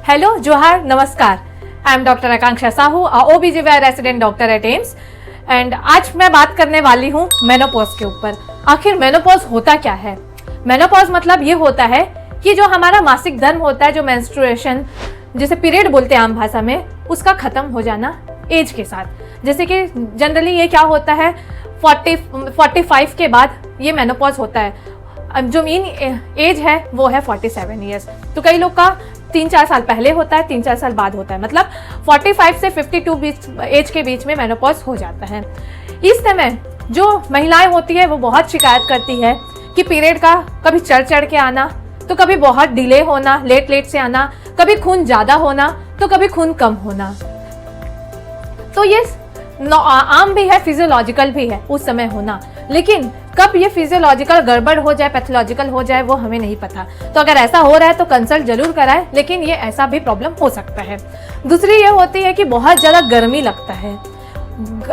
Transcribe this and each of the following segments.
Hello, जोहार, नमस्कार। I am doctor Akanksha Sahu, OBGYN resident doctor at AIIMS. And आज मैं बात करने वाली हूँ मेनोपॉज के ऊपर। आखिर मेनोपॉज होता क्या है? मेनोपॉज मतलब ये होता है कि जो हमारा मासिक धर्म होता है, जो मेंस्ट्रुएशन जिसे पीरियड बोलते हैं आम भाषा में, उसका खत्म हो जाना एज के साथ। जैसे कि जनरली ये क्या होता है, 45 के बाद ये मेनोपॉज होता है। जो मीन एज है वो है 47 ईयर्स। तो कई लोग का 3-4 साल पहले होता है, 3-4 साल बाद होता है। मतलब 45 से 52 एज के बीच में मेनोपॉज हो जाता है। इस समय जो महिलाएं होती है वो बहुत शिकायत करती है कि पीरियड का कभी चढ़ के आना, तो कभी बहुत डिले होना, लेट से आना, कभी खून ज़्यादा होना, तो कभी खून कम होना। तो ये आम भी है, फिजियोलॉजिकल भी है उस समय होना। लेकिन कब ये फिजियोलॉजिकल गड़बड़ हो जाए, पैथोलॉजिकल हो जाए, वो हमें नहीं पता। तो अगर ऐसा हो रहा है तो कंसल्ट जरूर कराएं, लेकिन ये ऐसा भी प्रॉब्लम हो सकता है। दूसरी ये होती है कि बहुत ज़्यादा गर्मी लगता है,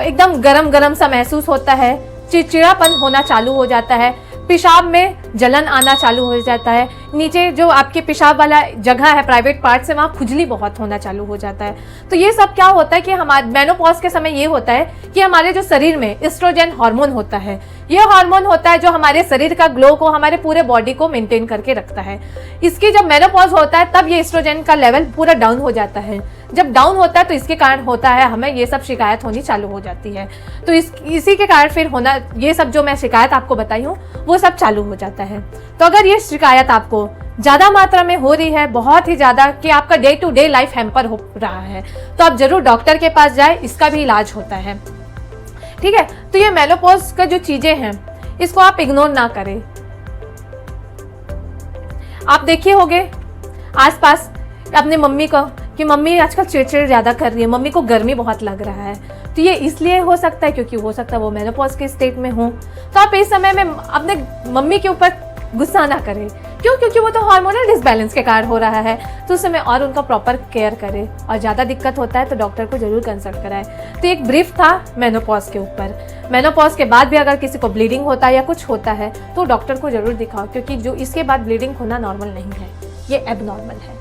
एकदम गरम सा महसूस होता है, चिड़चिड़ापन होना चालू हो जाता है, पेशाब में जलन आना चालू हो जाता है, नीचे जो आपके पेशाब वाला जगह है, प्राइवेट पार्ट से, वहाँ खुजली बहुत होना चालू हो जाता है। तो ये सब क्या होता है कि हमारे मेनोपॉज के समय ये होता है कि हमारे जो शरीर में एस्ट्रोजन हार्मोन होता है, ये हार्मोन होता है जो हमारे शरीर का ग्लो को, हमारे पूरे बॉडी को मेंटेन करके रखता है। इसकी जब मेनोपॉज होता है तब ये एस्ट्रोजन का लेवल पूरा डाउन हो जाता है। जब डाउन होता है तो इसके कारण होता है हमें ये सब शिकायत होनी चालू हो जाती है। तो इसी के कारण फिर होना, ये सब जो मैं शिकायत आपको बताई हूँ वो सब चालू हो जाता है। तो अगर ये शिकायत आपको ज़्यादा मात्रा में हो रही है, बहुत ही ज़्यादा, कि आपका day to day life hamper हो रहा है, तो आप जरूर डॉक्टर के पास जाए, इसका भी इलाज होता है। ठीक है। तो ये मेनोपॉज का जो चीज़ें हैं इसको आप इग्नोर ना करें। आप देखिए होंगे आसपास अपने मम्मी को कि मम्मी आजकल चिड़चिड़ ज़्यादा कर रही है, मम्मी को गर्मी बहुत लग रहा है। तो ये इसलिए हो सकता है क्योंकि हो सकता है वो मेनोपॉज के स्टेट में हो। तो आप इस समय में अपने मम्मी के ऊपर गुस्सा ना करें। क्यों? क्योंकि वो तो हार्मोनल डिसबैलेंस के कारण हो रहा है। तो उस समय और उनका प्रॉपर केयर करें, और ज़्यादा दिक्कत होता है तो डॉक्टर को जरूर कंसल्ट कराएं। तो एक ब्रीफ था मेनोपॉज के ऊपर। मेनोपॉज के बाद भी अगर किसी को ब्लीडिंग होता है या कुछ होता है तो डॉक्टर को जरूर दिखाओ, क्योंकि जो इसके बाद ब्लीडिंग होना नॉर्मल नहीं है, ये एबनॉर्मल है।